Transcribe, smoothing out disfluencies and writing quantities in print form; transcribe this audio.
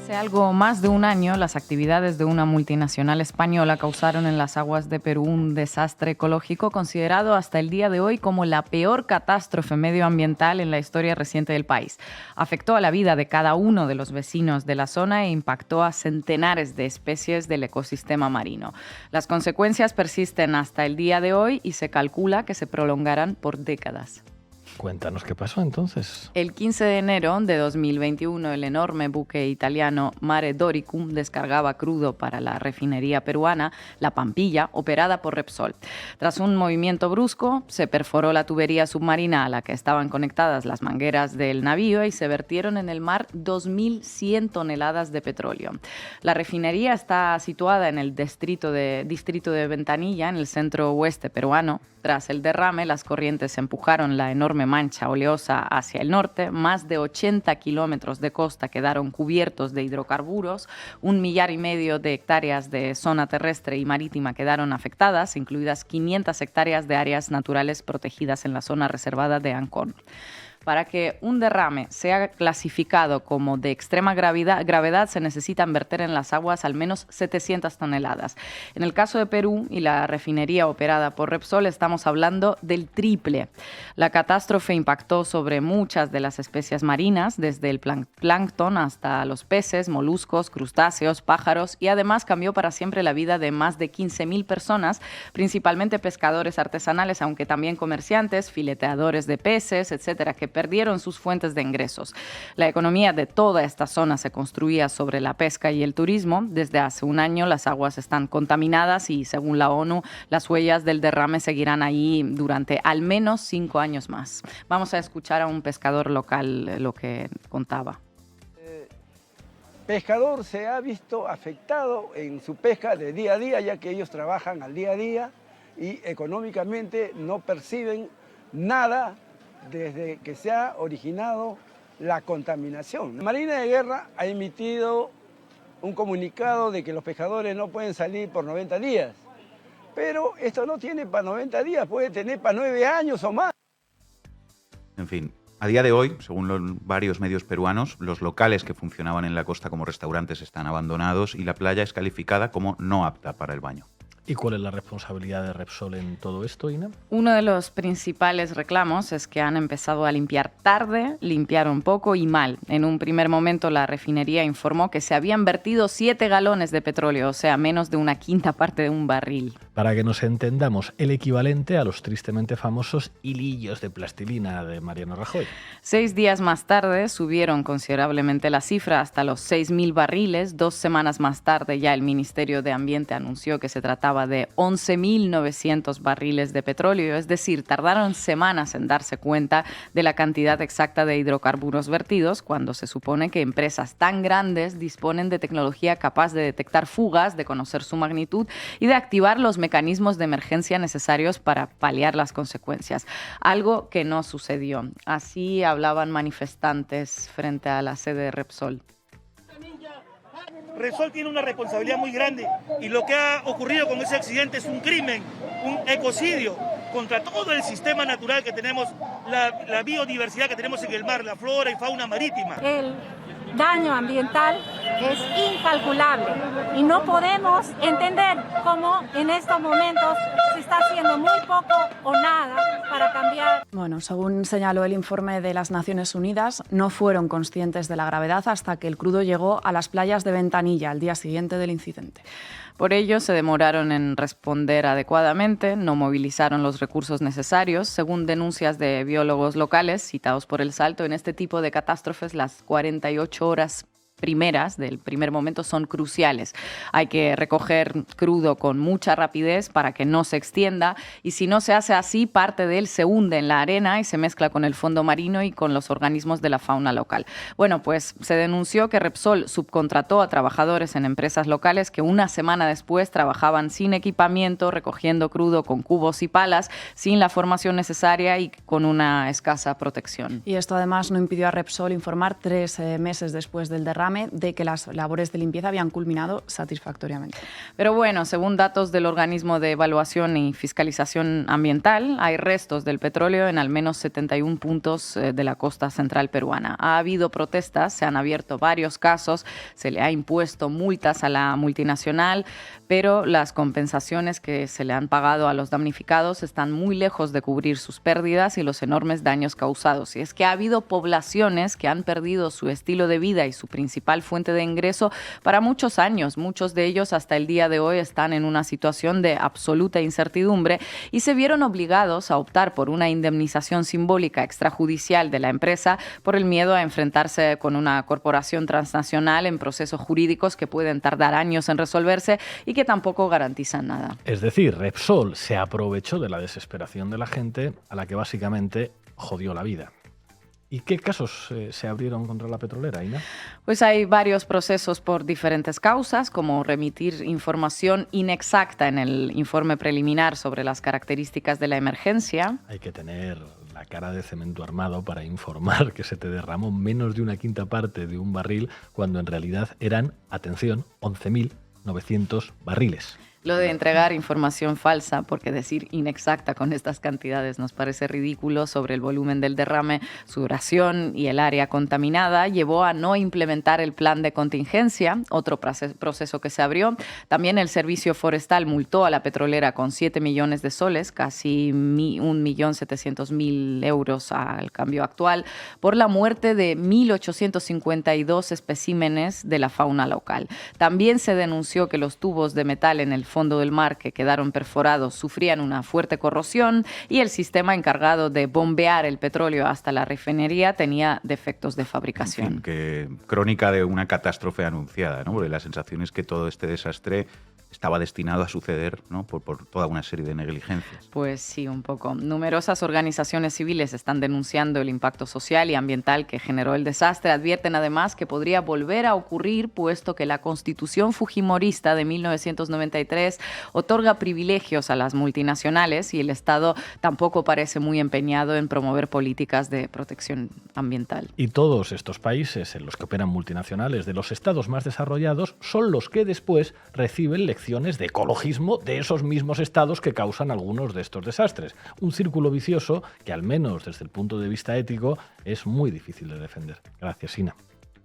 Hace algo más de un año, las actividades de una multinacional española causaron en las aguas de Perú un desastre ecológico considerado hasta el día de hoy como la peor catástrofe medioambiental en la historia reciente del país. Afectó a la vida de cada uno de los vecinos de la zona e impactó a centenares de especies del ecosistema marino. Las consecuencias persisten hasta el día de hoy y se calcula que se prolongarán por décadas. Cuéntanos qué pasó entonces. El 15 de enero de 2021, el enorme buque italiano Mare Doricum descargaba crudo para la refinería peruana La Pampilla, operada por Repsol. Tras un movimiento brusco, se perforó la tubería submarina a la que estaban conectadas las mangueras del navío y se vertieron en el mar 2.100 toneladas de petróleo. La refinería está situada en el distrito de Ventanilla, en el centro oeste peruano. Tras el derrame, las corrientes empujaron la enorme mancha oleosa hacia el norte. Más de 80 kilómetros de costa quedaron cubiertos de hidrocarburos. 1,5 millar de hectáreas de zona terrestre y marítima quedaron afectadas, incluidas 500 hectáreas de áreas naturales protegidas en la zona reservada de Ancón. Para que un derrame sea clasificado como de extrema gravedad, se necesitan verter en las aguas al menos 700 toneladas. En el caso de Perú y la refinería operada por Repsol, estamos hablando del triple. La catástrofe impactó sobre muchas de las especies marinas, desde el plancton hasta los peces, moluscos, crustáceos, pájaros, y además cambió para siempre la vida de más de 15.000 personas, principalmente pescadores artesanales, aunque también comerciantes, fileteadores de peces, etcétera, que perdieron sus fuentes de ingresos. La economía de toda esta zona se construía sobre la pesca y el turismo. Desde hace un año las aguas están contaminadas y, según la ONU, las huellas del derrame seguirán ahí durante al menos 5 años más. Vamos a escuchar a un pescador local lo que contaba. Pescador se ha visto afectado en su pesca de día a día, ya que ellos trabajan al día a día y económicamente no perciben nada desde que se ha originado la contaminación. La Marina de Guerra ha emitido un comunicado de que los pescadores no pueden salir por 90 días, pero esto no tiene para 90 días, puede tener para 9 años o más. En fin, a día de hoy, según varios medios peruanos, los locales que funcionaban en la costa como restaurantes están abandonados y la playa es calificada como no apta para el baño. ¿Y cuál es la responsabilidad de Repsol en todo esto, Ina? Uno de los principales reclamos es que han empezado a limpiar tarde, limpiaron poco y mal. En un primer momento, la refinería informó que se habían vertido 7 galones de petróleo, o sea, menos de una quinta parte de un barril. Para que nos entendamos, el equivalente a los tristemente famosos hilillos de plastilina de Mariano Rajoy. 6 días más tarde subieron considerablemente la cifra hasta los 6.000 barriles. 2 semanas más tarde ya el Ministerio de Ambiente anunció que se trataba de 11.900 barriles de petróleo, es decir, tardaron semanas en darse cuenta de la cantidad exacta de hidrocarburos vertidos, cuando se supone que empresas tan grandes disponen de tecnología capaz de detectar fugas, de conocer su magnitud y de activar los mecanismos de emergencia necesarios para paliar las consecuencias, algo que no sucedió. Así hablaban manifestantes frente a la sede de Repsol. Repsol tiene una responsabilidad muy grande y lo que ha ocurrido con ese accidente es un crimen, un ecocidio contra todo el sistema natural que tenemos, la biodiversidad que tenemos en el mar, la flora y fauna marítima. El daño ambiental es incalculable y no podemos entender cómo en estos momentos se está haciendo muy poco o nada para cambiar. Bueno, según señaló el informe de las Naciones Unidas, no fueron conscientes de la gravedad hasta que el crudo llegó a las playas de Ventanilla al día siguiente del incidente. Por ello, se demoraron en responder adecuadamente, no movilizaron los recursos necesarios. Según denuncias de biólogos locales citados por El Salto, en este tipo de catástrofes las 48 horas primeras del primer momento son cruciales. Hay que recoger crudo con mucha rapidez para que no se extienda y si no se hace así, parte de él se hunde en la arena y se mezcla con el fondo marino y con los organismos de la fauna local. Bueno, pues se denunció que Repsol subcontrató a trabajadores en empresas locales que una semana después trabajaban sin equipamiento, recogiendo crudo con cubos y palas, sin la formación necesaria y con una escasa protección. Y esto además no impidió a Repsol informar 3 meses después del derrame derrame de que las labores de limpieza habían culminado satisfactoriamente. Pero bueno, según datos del Organismo de Evaluación y Fiscalización Ambiental, hay restos del petróleo en al menos 71 puntos de la costa central peruana. Ha habido protestas, se han abierto varios casos, se le ha impuesto multas a la multinacional, pero las compensaciones que se le han pagado a los damnificados están muy lejos de cubrir sus pérdidas y los enormes daños causados. Y es que ha habido poblaciones que han perdido su estilo de vida y su principal fuente de ingreso para muchos años. Muchos de ellos hasta el día de hoy están en una situación de absoluta incertidumbre y se vieron obligados a optar por una indemnización simbólica extrajudicial de la empresa por el miedo a enfrentarse con una corporación transnacional en procesos jurídicos que pueden tardar años en resolverse y que tampoco garantizan nada. Es decir, Repsol se aprovechó de la desesperación de la gente a la que básicamente jodió la vida. ¿Y qué casos se abrieron contra la petrolera, Ina? Pues hay varios procesos por diferentes causas, como remitir información inexacta en el informe preliminar sobre las características de la emergencia. Hay que tener la cara de cemento armado para informar que se te derramó menos de una quinta parte de un barril, cuando en realidad eran, atención, 11.900 barriles. Lo de entregar información falsa, porque decir inexacta con estas cantidades nos parece ridículo, sobre el volumen del derrame, su duración y el área contaminada, llevó a no implementar el plan de contingencia, otro proceso que se abrió. También el Servicio Forestal multó a la petrolera con 7 millones de soles, casi 1.700.000 euros al cambio actual, por la muerte de 1.852 especímenes de la fauna local. También se denunció que los tubos de metal en el fondo del mar que quedaron perforados sufrían una fuerte corrosión y el sistema encargado de bombear el petróleo hasta la refinería tenía defectos de fabricación. En fin, que crónica de una catástrofe anunciada, ¿no? Porque la sensación es que todo este desastre estaba destinado a suceder, ¿no? por toda una serie de negligencias. Pues sí, un poco. Numerosas organizaciones civiles están denunciando el impacto social y ambiental que generó el desastre. Advierten además que podría volver a ocurrir, puesto que la Constitución fujimorista de 1993 otorga privilegios a las multinacionales y el Estado tampoco parece muy empeñado en promover políticas de protección ambiental. Y todos estos países en los que operan multinacionales de los estados más desarrollados son los que después reciben lecciones de ecologismo de esos mismos estados que causan algunos de estos desastres. Un círculo vicioso que, al menos desde el punto de vista ético, es muy difícil de defender. Gracias, Ina.